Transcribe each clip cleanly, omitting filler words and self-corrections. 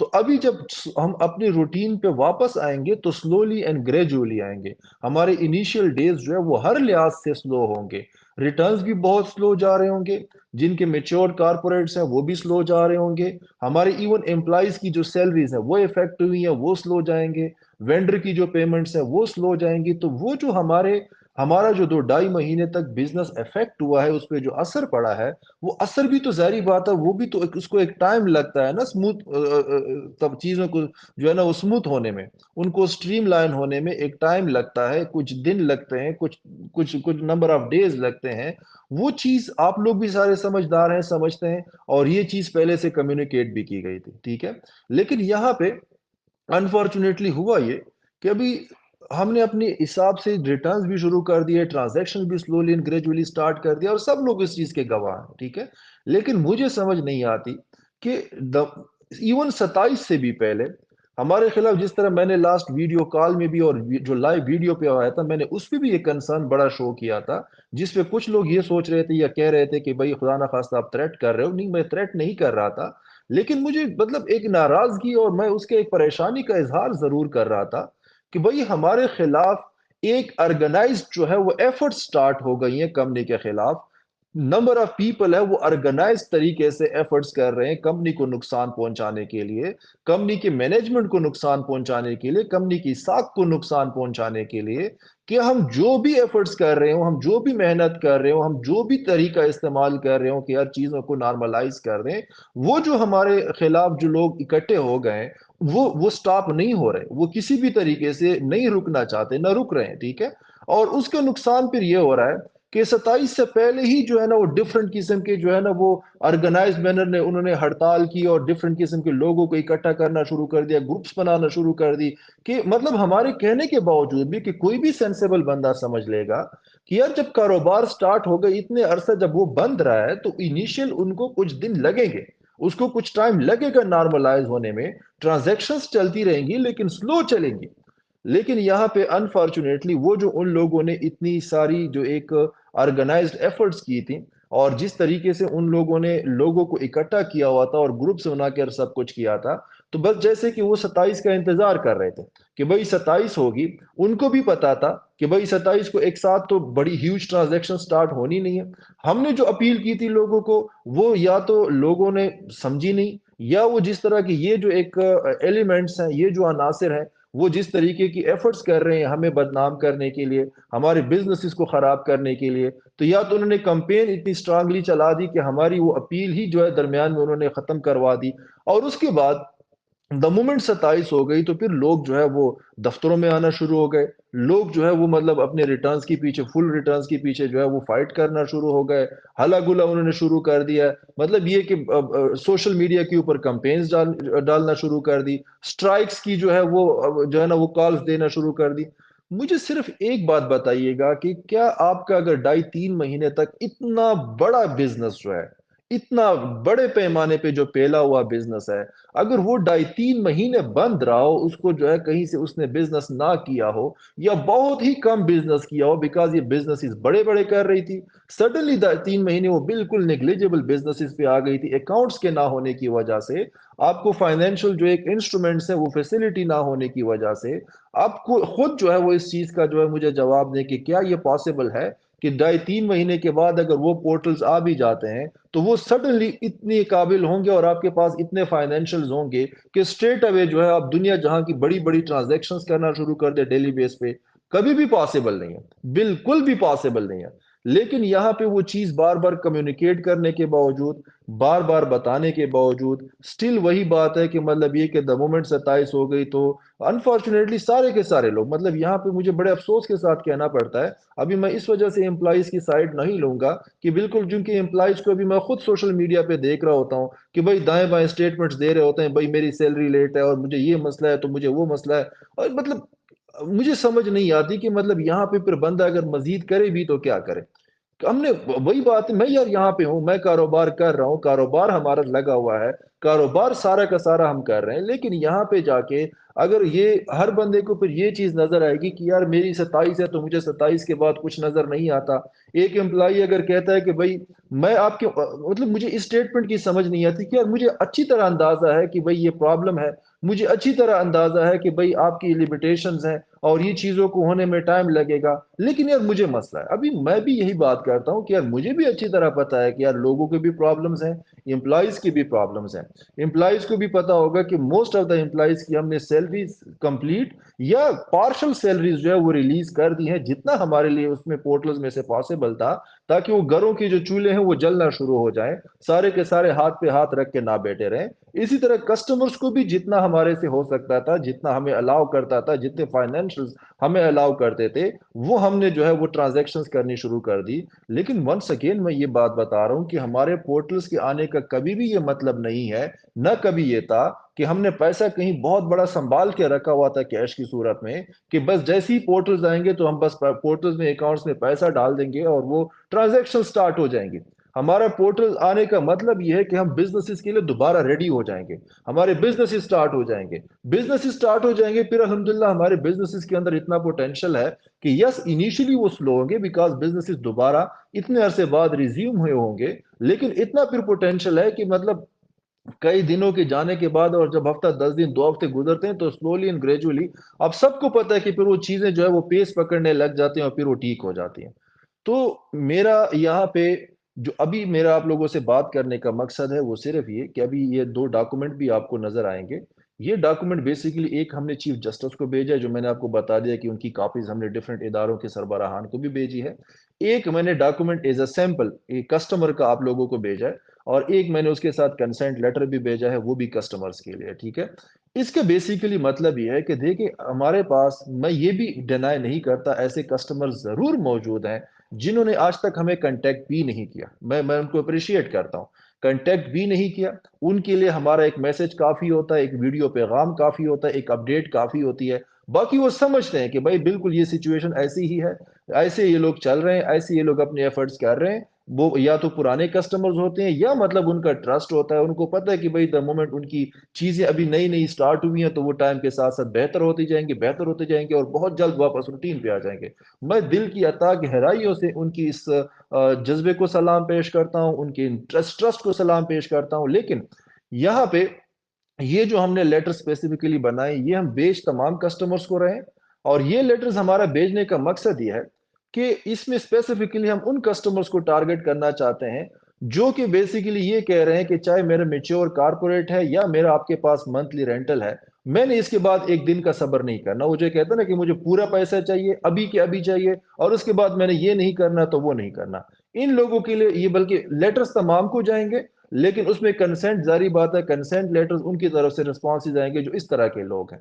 تو ابھی جب ہم اپنی روٹین پہ واپس آئیں گے تو سلولی اینڈ گریجولی آئیں گے. ہمارے انیشیل ڈیز جو ہے وہ ہر لحاظ سے سلو ہوں گے. ریٹرنز بھی بہت سلو جا رہے ہوں گے. جن کے میچور کارپوریٹس ہیں وہ بھی سلو جا رہے ہوں گے. ہمارے ایون امپلائیز کی جو سیلریز ہیں وہ افیکٹ ہوئی ہیں وہ سلو جائیں گے. وینڈر کی جو پیمنٹس ہیں وہ سلو جائیں گی. تو وہ جو ہمارا جو 2 ڈھائی مہینے تک بزنس افیکٹ ہوا ہے اس پہ جو اثر پڑا ہے وہ اثر بھی تو ظاہری بات ہے وہ بھی تو اس کو ایک ٹائم لگتا ہے نا اسموتھ تب چیزوں کو جو ہے نا وہ اسموتھ ہونے میں ان کو سٹریم لائن ہونے میں ایک ٹائم لگتا ہے. کچھ دن لگتے ہیں, کچھ نمبر آف ڈیز لگتے ہیں. وہ چیز آپ لوگ بھی سارے سمجھدار ہیں, سمجھتے ہیں, اور یہ چیز پہلے سے کمیونیکیٹ بھی کی گئی تھی. ٹھیک ہے, لیکن یہاں پہ انفارچونیٹلی ہوا یہ کہ ابھی ہم نے اپنے حساب سے ریٹرنز بھی شروع کر دیے, ٹرانزیکشن بھی سلولی اینڈ گریجولی سٹارٹ کر دیا, اور سب لوگ اس چیز کے گواہ ہیں. ٹھیک ہے, لیکن مجھے سمجھ نہیں آتی کہ ایون 27 سے بھی پہلے ہمارے خلاف جس طرح میں نے لاسٹ ویڈیو کال میں بھی اور جو لائیو ویڈیو پہ آیا تھا میں نے اس پہ بھی ایک کنسرن بڑا شو کیا تھا, جس پہ کچھ لوگ یہ سوچ رہے تھے یا کہہ رہے تھے کہ بھائی خدا نخواستہ آپ تھریٹ کر رہے ہو. نہیں, میں تھریٹ نہیں کر رہا تھا, لیکن مجھے مطلب ایک ناراضگی اور میں اس کے ایک پریشانی کا اظہار ضرور کر رہا تھا کہ بھائی ہمارے خلاف ایک آرگنائزڈ جو ہے وہ ایفرٹ سٹارٹ ہو گئی ہیں کمپنی کے خلاف. نمبر آف پیپل ہے وہ آرگنائز طریقے سے ایفرٹس کر رہے ہیں کمپنی کو نقصان پہنچانے کے لیے, کمپنی کے مینجمنٹ کو نقصان پہنچانے کے لیے, کمپنی کی ساکھ کو نقصان پہنچانے کے لیے, کہ ہم جو بھی ایفرٹس کر رہے ہوں, ہم جو بھی محنت کر رہے ہوں, ہم جو بھی طریقہ استعمال کر رہے ہوں کہ ہر چیزوں کو نارملائز کر رہے ہیں, وہ جو ہمارے خلاف جو لوگ اکٹھے ہو گئے ہیں وہ سٹاپ نہیں ہو رہے, وہ کسی بھی طریقے سے نہیں رکنا چاہتے, نہ رک رہے ہیں. ٹھیک ہے, اور اس کا نقصان پھر یہ ہو رہا ہے کہ 27 سے پہلے ہی جو ہے نا وہ ڈفرنٹ قسم کے جو ہے نا وہ آرگنائز مینر نے انہوں نے ہڑتال کی اور ڈفرنٹ قسم کے لوگوں کو اکٹھا کرنا شروع کر دیا, گروپس بنانا شروع کر دی, کہ مطلب ہمارے کہنے کے باوجود بھی کہ کوئی بھی سینسیبل بندہ سمجھ لے گا کہ یار جب کاروبار سٹارٹ ہو گئے اتنے عرصہ جب وہ بند رہا ہے تو انیشیل ان کو کچھ دن لگیں گے, اس کو کچھ ٹائم لگے گا نارملائز ہونے میں, ٹرانزیکشنز چلتی رہیں گی لیکن سلو چلیں گی. لیکن یہاں پہ انفارچونیٹلی وہ جو ان لوگوں نے اتنی ساری جو ایک آرگنائزڈ ایفرٹس کی تھی اور جس طریقے سے ان لوگوں نے لوگوں کو اکٹھا کیا ہوا تھا اور گروپس بنا کر سب کچھ کیا تھا, تو بس جیسے کہ وہ 27 کا انتظار کر رہے تھے کہ بھائی 27 ہوگی, ان کو بھی پتا تھا کہ بھائی 27 کو ایک ساتھ تو بڑی ہیوج ٹرانزیکشن سٹارٹ ہونی نہیں ہے. ہم نے جو اپیل کی تھی لوگوں کو وہ یا تو لوگوں نے سمجھی نہیں, یا وہ جس طرح کی یہ جو ایک ایلیمنٹس ہیں, یہ جو عناصر ہیں, وہ جس طریقے کی ایفرٹس کر رہے ہیں ہمیں بدنام کرنے کے لیے, ہمارے بزنسز کو خراب کرنے کے لیے, تو یا تو انہوں نے کمپین اتنی سٹرانگلی چلا دی کہ ہماری وہ اپیل ہی جو ہے درمیان میں انہوں نے ختم کروا دی. اور اس کے بعد دا مومنٹ 27 ہو گئی تو پھر لوگ جو ہے وہ دفتروں میں آنا شروع ہو گئے, لوگ جو ہے وہ مطلب اپنے ریٹرنز کے پیچھے, فل ریٹرنز کے پیچھے جو ہے وہ فائٹ کرنا شروع ہو گئے, ہلا گلا انہوں نے شروع کر دیا. مطلب یہ کہ سوشل میڈیا کے اوپر کمپینز ڈالنا شروع کر دی, سٹرائکس کی جو ہے نا وہ کالز دینا شروع کر دی. مجھے صرف ایک بات بتائیے گا کہ کیا آپ کا اگر 2.5 3 مہینے تک اتنا بڑا بزنس جو ہے, اتنا بڑے پیمانے پہ جو پھیلا ہوا بزنس ہے, اگر وہ 2.5 3 مہینے بند رہا ہو, اس کو جو ہے کہیں سے اس نے بزنس نہ کیا ہو یا بہت ہی کم بزنس کیا ہو, بیکاز یہ بزنس بڑے بڑے کر رہی تھی, سڈنلی 3 مہینے وہ بالکل نیگلیجیبل بزنس پہ آ گئی تھی اکاؤنٹس کے نہ ہونے کی وجہ سے, آپ کو فائنینشل جو ایک انسٹرومنٹس ہے وہ فیسلٹی نہ ہونے کی وجہ سے, آپ کو خود جو ہے وہ اس چیز کا جو ہے مجھے جواب دیں کہ کیا یہ پاسبل ہے کہ 2.5 3 مہینے کے بعد اگر وہ پورٹلز آ بھی جاتے ہیں تو وہ سڈنلی اتنے قابل ہوں گے اور آپ کے پاس اتنے فائنینشلز ہوں گے کہ اسٹریٹ اوے جو ہے آپ دنیا جہاں کی بڑی بڑی ٹرانزیکشنز کرنا شروع کر دے ڈیلی بیس پہ. کبھی بھی پاسبل نہیں ہے, بالکل بھی پاسبل نہیں ہے. لیکن یہاں پہ وہ چیز بار بار کمیونیکیٹ کرنے کے باوجود, بار بار بتانے کے باوجود, سٹل وہی بات ہے کہ مطلب یہ کہ دا مومنٹ 27 ہو گئی تو انفارچونیٹلی سارے کے سارے لوگ, مطلب یہاں پہ مجھے بڑے افسوس کے ساتھ کہنا پڑتا ہے, ابھی میں اس وجہ سے امپلائیز کی سائڈ نہیں لوں گا کہ بالکل چونکہ امپلائیز کو ابھی میں خود سوشل میڈیا پہ دیکھ رہا ہوتا ہوں کہ بھائی دائیں بائیں اسٹیٹمنٹس دے رہے ہوتے ہیں, بھائی میری سیلری لیٹ ہے اور مجھے یہ مسئلہ ہے تو مجھے وہ مسئلہ ہے, اور مطلب مجھے سمجھ نہیں آتی کہ مطلب یہاں پہ پھر بندہ اگر مزید کرے بھی تو کیا کرے. ہم نے وہی بات ہے، میں یار یہاں پہ ہوں، میں کاروبار کر رہا ہوں، کاروبار ہمارا لگا ہوا ہے، کاروبار سارا کا سارا ہم کر رہے ہیں، لیکن یہاں پہ جا کے اگر یہ ہر بندے کو پھر یہ چیز نظر آئے گی کہ یار میری 27 ہے تو مجھے 27 کے بعد کچھ نظر نہیں آتا۔ ایک امپلائی اگر کہتا ہے کہ بھائی میں آپ کے مطلب مجھے اس اسٹیٹمنٹ کی سمجھ نہیں آتی کہ یار مجھے اچھی طرح اندازہ ہے کہ بھائی یہ پرابلم ہے، مجھے اچھی طرح اندازہ ہے کہ بھائی آپ کی لمیٹیشنز ہیں اور یہ چیزوں کو ہونے میں ٹائم لگے گا، لیکن یار مجھے مسئلہ ہے۔ ابھی میں بھی یہی بات کرتا ہوں کہ یار مجھے بھی اچھی طرح پتا ہے کہ یار لوگوں کے بھی پرابلمز ہیں، امپلائیز کی بھی پرابلمز ہیں۔ امپلائیز کو بھی پتا ہوگا کہ موسٹ آف دا امپلائیز کی ہم نے سیلریز کمپلیٹ یا پارشل سیلریز جو ہے وہ ریلیز کر دی ہیں، جتنا ہمارے لیے اس میں پورٹلز میں سے پاسبل تھا، تاکہ وہ گھروں کے جو چولہے ہیں وہ جلنا شروع ہو جائیں، سارے کے سارے ہاتھ پہ ہاتھ رکھ کے نہ بیٹھے رہیں۔ اسی طرح کسٹمرز کو بھی جتنا ہمارے سے ہو سکتا تھا، جتنا ہمیں الاؤ کرتا تھا، جتنے فائنینشل ہمیں الاؤ کرتے تھے، وہ ہم نے جو ہے وہ ٹرانزیکشنز کرنی شروع کر دی۔ لیکن ونس اگین میں یہ بات بتا رہا ہوں کہ ہمارے پورٹلز کے آنے کا کبھی بھی یہ مطلب نہیں ہے، نہ کبھی یہ تھا کہ ہم نے پیسہ کہیں بہت بڑا سنبھال کے رکھا ہوا تھا کیش کی صورت میں، کہ بس جیسے ہی پورٹلز آئیں گے تو ہم بس پورٹلز میں اکاؤنٹس میں پیسہ ڈال دیں گے اور وہ ٹرانزیکشن سٹارٹ ہو جائیں گی۔ ہمارا پورٹل آنے کا مطلب یہ ہے کہ ہم بزنسز کے لیے دوبارہ ریڈی ہو جائیں گے، ہمارے بزنس سٹارٹ ہو جائیں گے، بزنس سٹارٹ ہو جائیں گے، پھر الحمدللہ ہمارے بزنسز کے اندر اتنا پوٹینشل ہے کہ یس انیشلی وہ سلو ہوں گے بیکاز بزنسز دوبارہ اتنے عرصے بعد ریزیوم ہوئے ہوں گے، لیکن اتنا پھر پوٹینشل ہے کہ مطلب کئی دنوں کے جانے کے بعد اور جب ہفتہ 10 دن 2 ہفتے گزرتے ہیں تو سلولی اینڈ گریجولی اب سب کو پتہ ہے کہ پھر وہ چیزیں جو ہے وہ پیس پکڑنے لگ جاتی ہیں اور پھر وہ ٹھیک ہو جاتی ہیں۔ تو میرا یہاں پہ جو ابھی میرا آپ لوگوں سے بات کرنے کا مقصد ہے وہ صرف یہ کہ ابھی یہ 2 ڈاکومنٹ بھی آپ کو نظر آئیں گے۔ یہ ڈاکومنٹ بیسیکلی ایک ہم نے چیف جسٹس کو بھیجا ہے، جو میں نے آپ کو بتا دیا کہ ان کی کاپیز ہم نے ڈیفرنٹ اداروں کے سربراہان کو بھی بھیجی ہے۔ ایک میں نے document as a sample customer کا آپ لوگوں کو بھیجا ہے، اور ایک میں نے اس کے ساتھ کنسنٹ لیٹر بھی بھیجا ہے، وہ بھی کسٹمرز کے لیے، ٹھیک ہے۔ اس کا بیسیکلی مطلب یہ ہے کہ دیکھیں ہمارے پاس، میں یہ بھی ڈینائی نہیں کرتا، ایسے کسٹمر ضرور موجود ہیں جنہوں نے آج تک ہمیں کنٹیکٹ بھی نہیں کیا، میں ان کو اپریشیٹ کرتا ہوں، کنٹیکٹ بھی نہیں کیا۔ ان کے لیے ہمارا ایک میسج کافی ہوتا ہے، ایک ویڈیو پیغام کافی ہوتا ہے، ایک اپڈیٹ کافی ہوتی ہے۔ باقی وہ سمجھتے ہیں کہ بھائی بالکل یہ سچویشن ایسی ہی ہے، ایسے یہ لوگ چل رہے ہیں، ایسے یہ لوگ اپنے ایفرٹس کر رہے ہیں۔ وہ یا تو پرانے کسٹمرز ہوتے ہیں یا مطلب ان کا ٹرسٹ ہوتا ہے، ان کو پتہ ہے کہ بھائی دا مومنٹ ان کی چیزیں ابھی نئی نئی سٹارٹ ہوئی ہیں تو وہ ٹائم کے ساتھ ساتھ بہتر ہوتی جائیں گے، بہتر ہوتے جائیں گے اور بہت جلد واپس روٹین پہ آ جائیں گے۔ میں دل کی عطا گہرائیوں سے ان کی اس جذبے کو سلام پیش کرتا ہوں، ان کے ٹرسٹ کو سلام پیش کرتا ہوں، لیکن یہاں پہ یہ جو ہم نے لیٹر اسپیسیفکلی بنائے یہ ہم بیچ تمام کسٹمرز کو رہے ہیں، اور یہ لیٹرز ہمارا بھیجنے کا مقصد یہ ہے کہ اس میں اسپیسیفکلی ہم ان کسٹمرز کو ٹارگٹ کرنا چاہتے ہیں جو کہ بیسیکلی یہ کہہ رہے ہیں کہ چاہے میرا میچور کارپوریٹ ہے یا میرا آپ کے پاس منتھلی رینٹل ہے، میں نے اس کے بعد ایک دن کا صبر نہیں کرنا۔ وہ جو کہتا ہے نا کہ مجھے پورا پیسہ چاہیے، ابھی کے ابھی چاہیے، اور اس کے بعد میں نے یہ نہیں کرنا تو وہ نہیں کرنا۔ ان لوگوں کے لیے یہ بلکہ لیٹرز تمام کو جائیں گے، لیکن اس میں کنسنٹ، ظاہری بات ہے کنسنٹ لیٹرز ان کی طرف سے رسپانسز آئیں گے جو اس طرح کے لوگ ہیں۔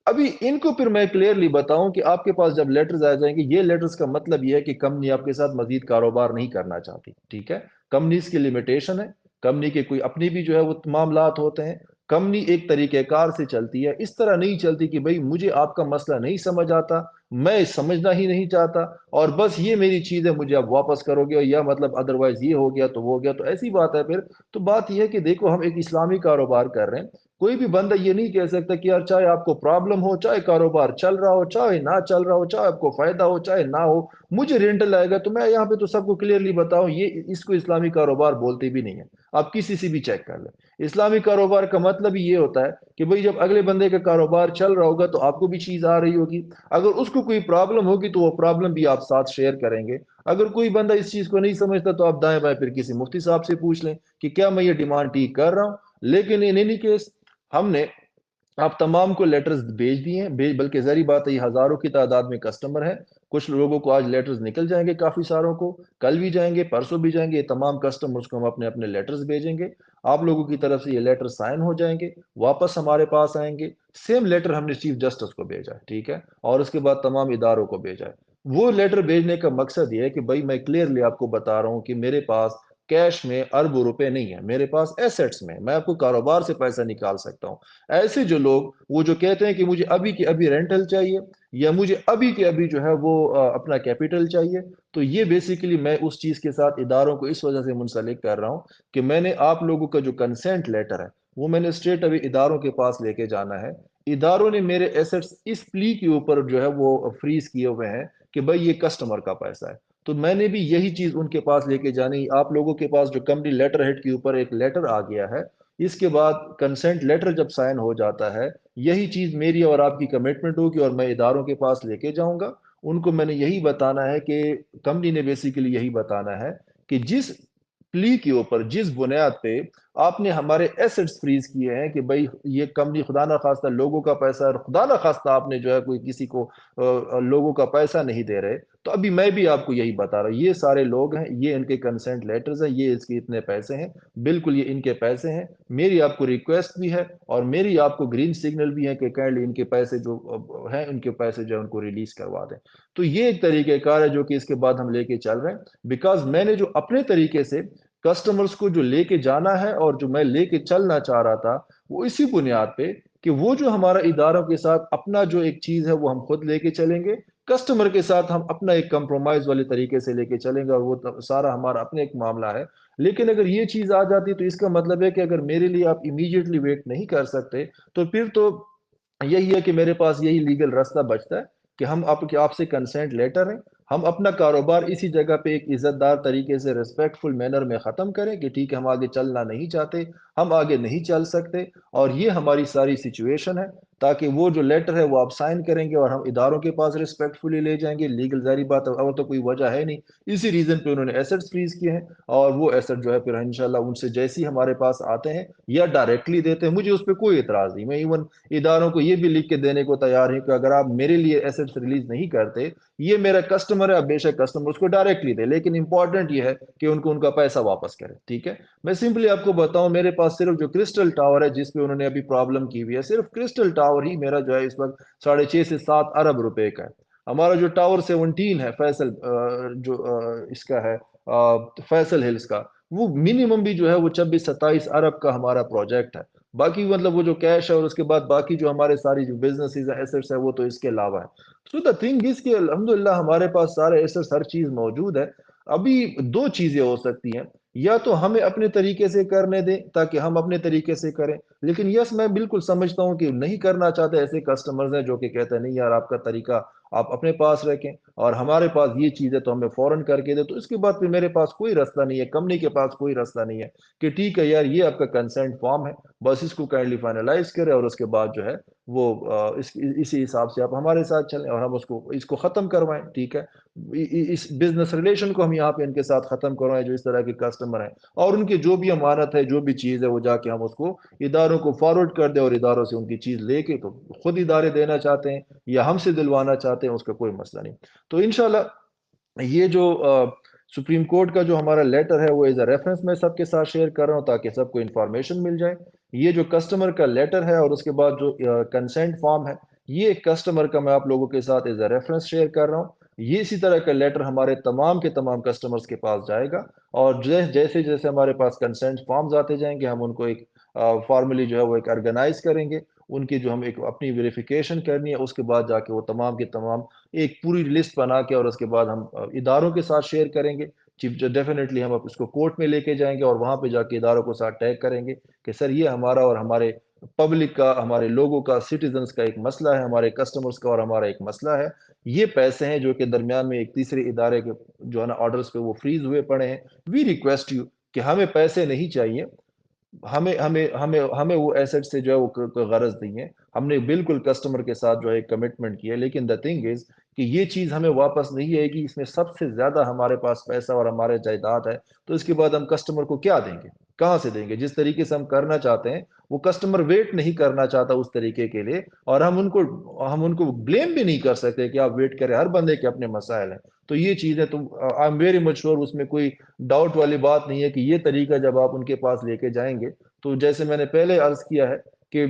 ابھی ان کو پھر میں کلیئرلی بتاؤں کہ آپ کے پاس جب لیٹرز آ جائیں گے، یہ لیٹرز کا مطلب یہ ہے کہ کمپنی آپ کے ساتھ مزید کاروبار نہیں کرنا چاہتی، ٹھیک ہے۔ کمپنیز کی لمیٹیشن ہے، کمپنی کے کوئی اپنی بھی جو ہے وہ معاملات ہوتے ہیں، کمپنی ایک طریقہ کار سے چلتی ہے، اس طرح نہیں چلتی کہ بھئی مجھے آپ کا مسئلہ نہیں سمجھ آتا، میں سمجھنا ہی نہیں چاہتا، اور بس یہ میری چیز ہے مجھے آپ واپس کرو گے، یا مطلب ادروائز یہ ہو گیا تو وہ ہو گیا، تو ایسی بات ہے پھر۔ تو بات یہ ہے کہ دیکھو ہم ایک اسلامی کاروبار کر رہے ہیں، کوئی بھی بندہ یہ نہیں کہہ سکتا کہ یار چاہے آپ کو پرابلم ہو، چاہے کاروبار چل رہا ہو، چاہے نہ چل رہا ہو، چاہے آپ کو فائدہ ہو چاہے نہ ہو، مجھے رینٹل آئے گا۔ تو میں یہاں پہ تو سب کو کلیئرلی بتاؤں، یہ اس کو اسلامی کاروبار بولتے بھی نہیں ہے، آپ کسی سے بھی چیک کر لیں۔ اسلامی کاروبار کا مطلب ہی یہ ہوتا ہے کہ بھئی جب اگلے بندے کا کاروبار چل رہا ہوگا تو آپ کو بھی چیز آ رہی ہوگی، اگر اس کو کوئی پرابلم ہوگی تو وہ پرابلم بھی آپ ساتھ شیئر کریں گے۔ اگر کوئی بندہ اس چیز کو نہیں سمجھتا تو آپ دائیں بائیں پھر کسی مفتی صاحب سے پوچھ لیں کہ کیا میں یہ ڈیمانڈ ٹھیک کر رہا ہوں۔ لیکن ان اینی کیس ہم نے آپ تمام کو لیٹرز بھیج دیے ہیں، بلکہ ظاہری بات ہے یہ ہزاروں کی تعداد میں کسٹمر ہیں، کچھ لوگوں کو آج لیٹرز نکل جائیں گے، کافی ساروں کو کل بھی جائیں گے، پرسوں بھی جائیں گے، یہ تمام کسٹمرز کو ہم اپنے اپنے لیٹرز بھیجیں گے، آپ لوگوں کی طرف سے یہ لیٹر سائن ہو جائیں گے، واپس ہمارے پاس آئیں گے۔ سیم لیٹر ہم نے چیف جسٹس کو بھیجا ہے، ٹھیک ہے، اور اس کے بعد تمام اداروں کو بھیجا ہے۔ وہ لیٹر بھیجنے کا مقصد یہ ہے کہ بھائی میں کلیئرلی آپ کو بتا رہا ہوں کہ میرے پاس کیش میں اربوں روپے نہیں ہے، میرے پاس ایسیٹس میں آپ کو کاروبار سے پیسہ نکال سکتا ہوں۔ ایسے جو لوگ وہ جو کہتے ہیں کہ مجھے ابھی کے ابھی رینٹل چاہیے، یا مجھے ابھی کے ابھی جو ہے وہ اپنا کیپٹل چاہیے. تو یہ بیسیکلی میں اس چیز کے ساتھ اداروں کو اس وجہ سے منسلک کر رہا ہوں کہ میں نے آپ لوگوں کا جو کنسنٹ لیٹر ہے وہ میں نے اسٹریٹ ابھی اداروں کے پاس لے کے جانا ہے. اداروں نے میرے ایسٹس اس پلی کے اوپر جو ہے وہ فریز کیے ہوئے ہیں کہ بھائی یہ کسٹمر کا پیسہ ہے. تو میں نے بھی یہی چیز ان کے پاس لے کے جانی. آپ لوگوں کے پاس جو کمپنی لیٹر ہیڈ کے اوپر ایک لیٹر آ گیا ہے، اس کے بعد کنسنٹ لیٹر جب سائن ہو جاتا ہے، یہی چیز میری اور آپ کی کمٹمنٹ ہوگی اور میں اداروں کے پاس لے کے جاؤں گا. ان کو میں نے یہی بتانا ہے کہ کمپنی نے بیسیکلی یہی بتانا ہے کہ جس پلی کے اوپر، جس بنیاد پہ آپ نے ہمارے ایسٹس فریز کیے ہیں کہ بھائی یہ کمپنی خدا نہ خواستہ لوگوں کا پیسہ ہے، اور خدا نہ خواستہ آپ نے جو ہے کوئی کسی کو لوگوں کا پیسہ نہیں دے رہے. تو ابھی میں بھی آپ کو یہی بتا رہا ہوں، یہ سارے لوگ ہیں، یہ ان کے کنسنٹ لیٹرز ہیں، یہ اس کے اتنے پیسے ہیں، بالکل یہ ان کے پیسے ہیں. میری آپ کو ریکویسٹ بھی ہے اور میری آپ کو گرین سگنل بھی ہے کہ کائنڈلی ان کے پیسے جو ہیں، ان کے پیسے جو ہے ان کو ریلیز کروا دیں. تو یہ ایک طریقہ کار ہے جو کہ اس کے بعد ہم لے کے چل رہے ہیں، بیکاز میں نے جو اپنے طریقے سے کسٹمرز کو جو لے کے جانا ہے اور جو میں لے کے چلنا چاہ رہا تھا، وہ اسی بنیاد پہ کہ وہ جو ہمارا اداروں کے ساتھ اپنا جو ایک چیز ہے وہ ہم خود لے کے چلیں گے، کسٹمر کے ساتھ ہم اپنا ایک کمپرومائز والے طریقے سے لے کے چلیں گے، اور وہ سارا ہمارا اپنا ایک معاملہ ہے. لیکن اگر یہ چیز آ جاتی تو اس کا مطلب ہے کہ اگر میرے لیے آپ امیڈیٹلی ویٹ نہیں کر سکتے تو پھر تو یہی ہے کہ میرے پاس یہی لیگل راستہ بچتا ہے کہ ہم آپ سے کنسنٹ لیٹر ہیں، ہم اپنا کاروبار اسی جگہ پہ ایک عزت دار طریقے سے ریسپیکٹفل مینر میں ختم کریں کہ ٹھیک ہے ہم آگے چلنا نہیں چاہتے، ہم آگے نہیں چل سکتے، اور یہ ہماری ساری سچویشن ہے. تاکہ وہ جو لیٹر ہے وہ آپ سائن کریں گے اور ہم اداروں کے پاس ریسپیکٹفلی لے جائیں گے. لیگل ظاہری بات ہے، اور تو کوئی وجہ ہے نہیں. اسی ریزن پہ انہوں نے ایسٹس فریز کیے ہیں، اور وہ ایسٹ جو ہے پھر انشاءاللہ ان سے جیسی ہمارے پاس آتے ہیں یا ڈائریکٹلی دیتے ہیں، مجھے اس پہ کوئی اعتراض نہیں. میں ایون اداروں کو یہ بھی لکھ کے دینے کو تیار ہے کہ اگر آپ میرے لیے ایسٹس ریلیز نہیں کرتے، یہ میرا کسٹمر ہے، اب بے شک کسٹمر اس کو ڈائریکٹلی دے، لیکن امپورٹنٹ یہ ہے کہ ان کو ان کا پیسہ واپس کرے. ٹھیک ہے، میں سمپلی آپ کو بتاؤں، میرے پاس صرف جو کرسٹل ٹاور ہے جس پہ انہوں نے ابھی پرابلم کی ہوئی ہے، صرف کرسٹل ٹاور ہی میرا جو ہے اس وقت 6.5 سے 7 ارب روپے کا ہے. ہمارا جو ٹاور 17 ہے فیصل جو اس کا ہے فیصل ہلز کا، وہ منیمم بھی جو ہے وہ 26-27 ارب کا ہمارا پروجیکٹ ہے. باقی مطلب وہ جو کیش ہے اور اس کے بعد باقی جو ہمارے ساری جو بزنسز ایسٹس ہے وہ تو اس کے علاوہ ہے. سو دا تھنگ اس کہ الحمدللہ ہمارے پاس سارے ایسٹس، ہر چیز موجود ہے. ابھی دو چیزیں ہو سکتی ہیں، یا تو ہمیں اپنے طریقے سے کرنے دیں تاکہ ہم اپنے طریقے سے کریں. لیکن یس میں بالکل سمجھتا ہوں کہ نہیں کرنا چاہتے ایسے کسٹمرز ہیں جو کہ کہتے ہیں نہیں یار آپ کا طریقہ آپ اپنے پاس رکھیں اور ہمارے پاس یہ چیز ہے تو ہمیں فوراً کر کے دے. تو اس کے بعد پھر میرے پاس کوئی راستہ نہیں ہے، کمپنی کے پاس کوئی راستہ نہیں ہے کہ ٹھیک ہے یار یہ آپ کا کنسنٹ فارم ہے، بس اس کو کائنڈلی فائنلائز کرے اور اس کے بعد جو ہے وہ اسی حساب سے آپ ہمارے ساتھ چلیں اور ہم اس کو ختم کروائیں. ٹھیک ہے، اس بزنس ریلیشن کو ہم یہاں پہ ان کے ساتھ ختم کروائیں جو اس طرح کے کسٹمر ہیں، اور ان کی جو بھی امانت ہے، جو بھی چیز ہے، وہ جا کے ہم اس کو اداروں کو فارورڈ کر دیں اور اداروں سے ان کی چیز لے کے تو خود ادارے دینا چاہتے ہیں یا ہم سے دلوانا چاہتے ہیں، اس کا کوئی مسئلہ نہیں. تو انشاءاللہ یہ جو سپریم کورٹ کا جو ہمارا لیٹر ہے وہ ایز اے ریفرنس میں سب کے ساتھ شیئر کر رہا ہوں تاکہ سب کو انفارمیشن مل جائے. یہ جو کسٹمر کا لیٹر ہے اور اس کے بعد جو کنسنٹ فارم ہے، یہ ایک کسٹمر کا میں آپ لوگوں کے ساتھ ایز اے ریفرنس شیئر کر رہا ہوں. یہ اسی طرح کا لیٹر ہمارے تمام کے تمام کسٹمرز کے پاس جائے گا، اور جیسے جیسے ہمارے پاس کنسنٹ فارمز آتے جائیں گے ہم ان کو ایک فارملی جو ہے وہ ایک آرگنائز کریں گے. ان کی جو ہم ایک اپنی ویریفیکیشن کرنی ہے، اس کے بعد جا کے وہ تمام کے تمام ایک پوری لسٹ بنا کے اور اس کے بعد ہم اداروں کے ساتھ شیئر کریں گے. جو ڈیفینیٹلی ہم اس کو کورٹ میں لے کے جائیں گے اور وہاں پہ جا کے اداروں کو ساتھ ٹیگ کریں گے کہ سر یہ ہمارا اور ہمارے پبلک کا، ہمارے لوگوں کا، سٹیزنز کا ایک مسئلہ ہے، ہمارے کسٹمرز کا اور ہمارا ایک مسئلہ ہے. یہ پیسے ہیں جو کہ درمیان میں ایک تیسرے ادارے کے جو ہے نا آرڈرز پہ وہ فریز ہوئے پڑے ہیں. وی ریکویسٹ یو کہ ہمیں پیسے نہیں چاہیے، ہمیں ہمیں ہمیں ہمیں وہ ایسٹ سے جو ہے وہ کوئی غرض نہیں ہے. ہم نے بالکل کسٹمر کے ساتھ جو ہے کمٹمنٹ کی ہے، لیکن دا تھنگ از کہ یہ چیز ہمیں واپس نہیں آئے گی. اس میں سب سے زیادہ ہمارے پاس پیسہ اور ہمارے جائیداد ہے، تو اس کے بعد ہم کسٹمر کو کیا دیں گے، کہاں سے دیں گے؟ جس طریقے سے ہم کرنا چاہتے ہیں وہ کسٹمر ویٹ نہیں کرنا چاہتا اس طریقے کے لیے، اور ہم ان کو بلیم بھی نہیں کر سکتے کہ آپ ویٹ کریں. ہر بندے کے اپنے مسائل ہیں. تو یہ چیز ہے، تم I am very much sure اس میں کوئی ڈاؤٹ والی بات نہیں ہے کہ یہ طریقہ جب آپ ان کے پاس لے کے جائیں گے تو جیسے میں نے پہلے عرض کیا ہے کہ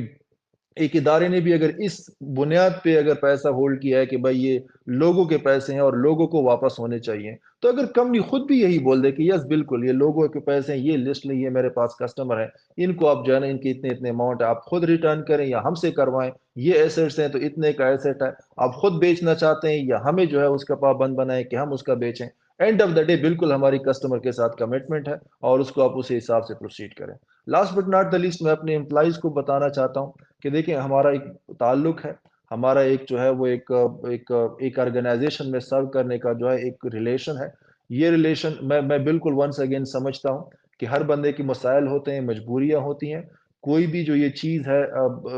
ایک ادارے نے بھی اگر اس بنیاد پہ اگر پیسہ ہولڈ کیا ہے کہ بھائی یہ لوگوں کے پیسے ہیں اور لوگوں کو واپس ہونے چاہیے، تو اگر کمپنی خود بھی یہی بول دے کہ یس بالکل یہ لوگوں کے پیسے ہیں، یہ لسٹ نہیں ہے، میرے پاس کسٹمر ہیں، ان کو آپ جو ہے نا ان کے اتنے اتنے اماؤنٹ ہے آپ خود ریٹرن کریں یا ہم سے کروائیں، یہ ایسیٹس ہیں تو اتنے کا ایسیٹ ہے، آپ خود بیچنا چاہتے ہیں یا ہمیں جو ہے اس کا پابند بنائیں کہ ہم اس کا بیچیں، اینڈ آف دا ڈے بالکل ہماری کسٹمر کے ساتھ کمٹمنٹ ہے اور اس کو آپ اسی حساب سے پروسیڈ کریں۔ Last but not the least, میں اپنے امپلائیز کو بتانا چاہتا ہوں کہ دیکھیں ہمارا ایک تعلق ہے، ہمارا ایک جو ہے وہ ایک آرگنائزیشن میں سرو کرنے کا جو ہے ایک ریلیشن ہے۔ یہ ریلیشن میں بالکل ونس اگین سمجھتا ہوں کہ ہر بندے کی مسائل ہوتے ہیں، مجبوریاں ہوتی ہیں، کوئی بھی جو یہ چیز ہے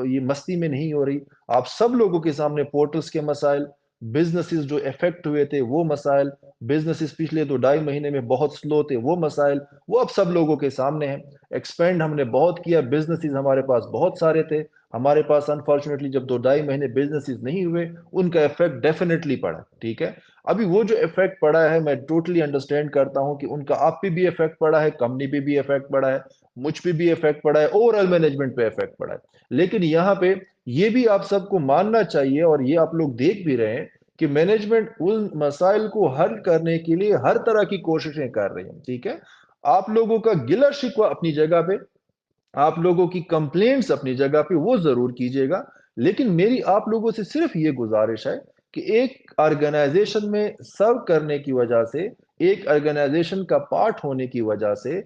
یہ مستی میں نہیں ہو رہی۔ آپ سب لوگوں کے سامنے پورٹلز کے مسائل، بزنسز جو افیکٹ ہوئے تھے وہ مسائل، بزنسز پچھلے 2 ڈھائی مہینے میں بہت سلو تھے وہ مسائل، وہ اب سب لوگوں کے سامنے ہیں۔ ایکسپینڈ ہم نے بہت کیا، بزنسز ہمارے پاس بہت سارے تھے، ہمارے پاس انفارچونیٹلی جب 2 ڈھائی مہینے بزنسز نہیں ہوئے ان کا افیکٹ ڈیفینیٹلی پڑا، ٹھیک ہے۔ ابھی وہ جو افیکٹ پڑا ہے میں ٹوٹلی انڈرسٹینڈ کرتا ہوں کہ ان کا آپ پہ بھی افیکٹ پڑا ہے، کمپنی پہ بھی افیکٹ پڑا ہے، مجھ پہ بھی افیکٹ پڑا ہے، اوور آل مینجمنٹ پہ افیکٹ پڑا ہے، لیکن یہاں پہ یہ بھی آپ سب کو ماننا چاہیے اور یہ آپ لوگ دیکھ بھی رہے ہیں کہ مینجمنٹ ان مسائل کو حل کرنے کے لیے ہر طرح کی کوششیں کر رہی ہیں، ٹھیک ہے۔ آپ لوگوں کا گلہ شکوہ اپنی جگہ پہ، آپ لوگوں کی کمپلینٹس اپنی جگہ پہ وہ ضرور کیجئے گا، لیکن میری آپ لوگوں سے صرف یہ گزارش ہے کہ ایک آرگنائزیشن میں سرو کرنے کی وجہ سے، ایک آرگنائزیشن کا پارٹ ہونے کی وجہ سے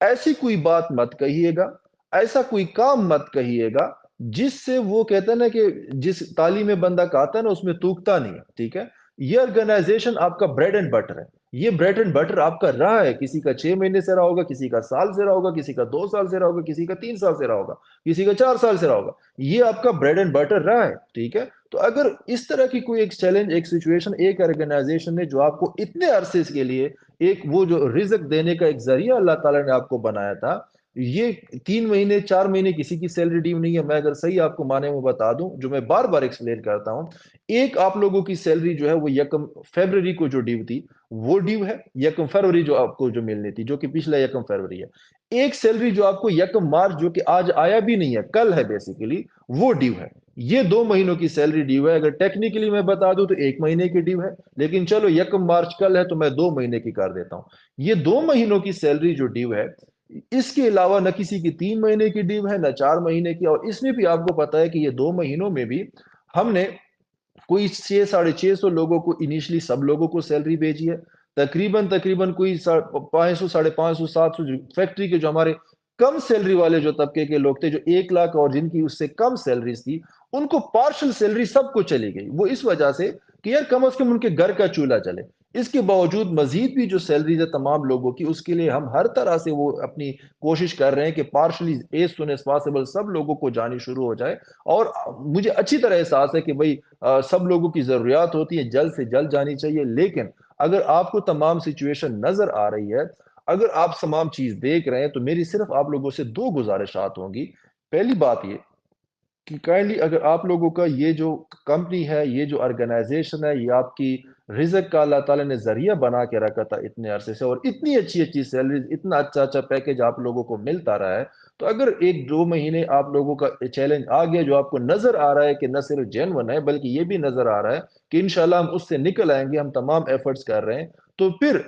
ایسی کوئی بات مت کہیے گا، ایسا کوئی کام مت کہیے گا جس سے وہ کہتے ہیں نا کہ جس تعلیم میں بندہ کہتا ہے نا اس میں توکتا نہیں ہے، ٹھیک ہے۔ یہ آرگنائزیشن آپ کا بریڈ اینڈ بٹر ہے، یہ بریڈ اینڈ بٹر آپ کا رہا ہے، کسی کا 6 مہینے سے رہا ہوگا، کسی کا سال سے رہا ہوگا، کسی کا 2 سال سے رہا ہوگا، کسی کا 3 سال سے رہا ہوگا، کسی کا 4 سال سے رہا ہوگا، یہ آپ کا بریڈ اینڈ بٹر رہا ہے، ٹھیک ہے۔ تو اگر اس طرح کی کوئی ایک چیلنج، ایک سچویشن ایک آرگنائزیشن نے جو آپ کو اتنے عرصے کے لیے ایک وہ جو رزق دینے کا ایک ذریعہ اللہ تعالیٰ نے آپ کو بنایا تھا، یہ 3 مہینے 4 مہینے کسی کی سیلری ڈیو نہیں ہے۔ میں اگر صحیح آپ کو معنی میں بتا دوں جو میں بار بار ایکسپلین کرتا ہوں، ایک آپ لوگوں کی سیلری جو ہے وہ 1 فروری کو جو ڈیو تھی وہ ڈیو ہے، 1 فروری جو آپ کو جو ملنی تھی جو کہ پچھلا 1 فروری ہے۔ ایک سیلری جو آپ کو 1 مارچ جو کہ آج آیا بھی نہیں ہے، کل ہے بیسیکلی، وہ ڈیو ہے۔ یہ 2 مہینوں کی سیلری ڈیو ہے، اگر ٹیکنیکلی میں بتا دوں تو 1 مہینے کی ڈیو ہے، لیکن چلو 1 مارچ کل ہے تو میں 2 مہینے کی کر دیتا ہوں۔ یہ 2 مہینوں کی سیلری جو ڈیو ہے، اس کے علاوہ نہ کسی کی 3 مہینے کی ڈیو ہے نہ 4 مہینے کی، اور اس میں بھی آپ کو پتا ہے کہ یہ 2 مہینوں میں بھی ہم نے کوئی 600 لوگوں کو انیشلی سب لوگوں کو سیلری بھیجی ہے، تقریباً کوئی 500 550 700 فیکٹری کے جو ہمارے کم سیلری والے جو طبقے کے لوگ تھے جو 1 لاکھ اور جن کی اس سے کم سیلریز تھی، ان کو پارشل سیلری سب کو چلی گئی، وہ اس وجہ سے کہ یار کم از کم ان کے گھر کا چولہا چلے۔ اس کے باوجود مزید بھی جو سیلریز ہے تمام لوگوں کی، اس کے لیے ہم ہر طرح سے وہ اپنی کوشش کر رہے ہیں کہ partially as soon as possible سب لوگوں کو جانی شروع ہو جائے، اور مجھے اچھی طرح احساس ہے کہ بھئی سب لوگوں کی ضروریات ہوتی ہے، جلد سے جلد جانی چاہیے، لیکن اگر آپ کو تمام سچویشن نظر آ رہی ہے، اگر آپ تمام چیز دیکھ رہے ہیں، تو میری صرف آپ لوگوں سے 2 گزارشات ہوں گی۔ پہلی بات یہ کہ کائنڈلی اگر آپ لوگوں کا یہ جو کمپنی ہے، یہ جو آرگنائزیشن ہے، یہ آپ کی رزق کا اللہ تعالیٰ نے ذریعہ بنا کے رکھا تھا اتنے عرصے سے، اور اتنی اچھی اچھی سیلریز، اتنا اچھا اچھا پیکج آپ لوگوں کو ملتا رہا ہے، تو اگر 1 2 مہینے آپ لوگوں کا چیلنج آ گیا جو آپ کو نظر آ رہا ہے کہ نہ صرف جینون ہے بلکہ یہ بھی نظر آ رہا ہے کہ انشاءاللہ ہم اس سے نکل آئیں گے، ہم تمام ایفرٹس کر رہے ہیں، تو پھر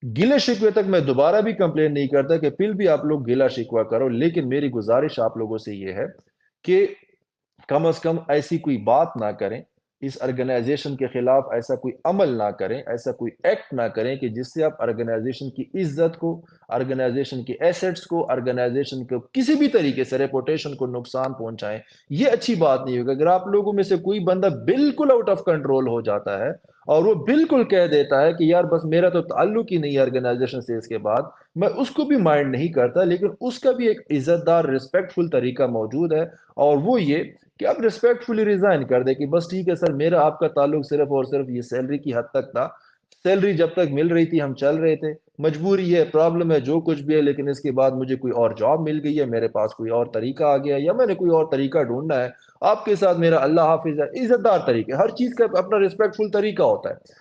گلے شکوے تک میں دوبارہ بھی کمپلین نہیں کرتا کہ پھر بھی آپ لوگ گلہ شکوہ کرو، لیکن میری گزارش آپ لوگوں سے یہ ہے کہ کم از کم ایسی کوئی بات نہ کریں، اس آرگنائزیشن کے خلاف ایسا کوئی عمل نہ کریں، ایسا کوئی ایکٹ نہ کریں کہ جس سے آپ آرگنائزیشن کی عزت کو، آرگنائزیشن کے ایسٹس کو، آرگنائزیشن کو کسی بھی طریقے سے ریپوٹیشن کو نقصان پہنچائیں۔ یہ اچھی بات نہیں ہوگی۔ اگر آپ لوگوں میں سے کوئی بندہ بالکل آؤٹ آف کنٹرول ہو جاتا ہے اور وہ بالکل کہہ دیتا ہے کہ یار بس میرا تو تعلق ہی نہیں ہے آرگنائزیشن سے اس کے بعد، میں اس کو بھی مائنڈ نہیں کرتا، لیکن اس کا بھی ایک عزت دار ریسپیکٹ فل طریقہ موجود ہے، اور وہ یہ کہ آپ ریسپیکٹ فلی ریزائن کر دے کہ بس ٹھیک ہے سر، میرا آپ کا تعلق صرف اور صرف یہ سیلری کی حد تک تھا، سیلری جب تک مل رہی تھی ہم چل رہے تھے، مجبوری ہے، پرابلم ہے، جو کچھ بھی ہے، لیکن اس کے بعد مجھے کوئی اور جاب مل گئی ہے، میرے پاس کوئی اور طریقہ آ گیا ہے، یا میں نے کوئی اور طریقہ ڈھونڈا ہے، آپ کے ساتھ میرا اللہ حافظ ہے، عزت دار طریقے، ہر چیز کا اپنا ریسپیکٹ فل طریقہ ہوتا ہے۔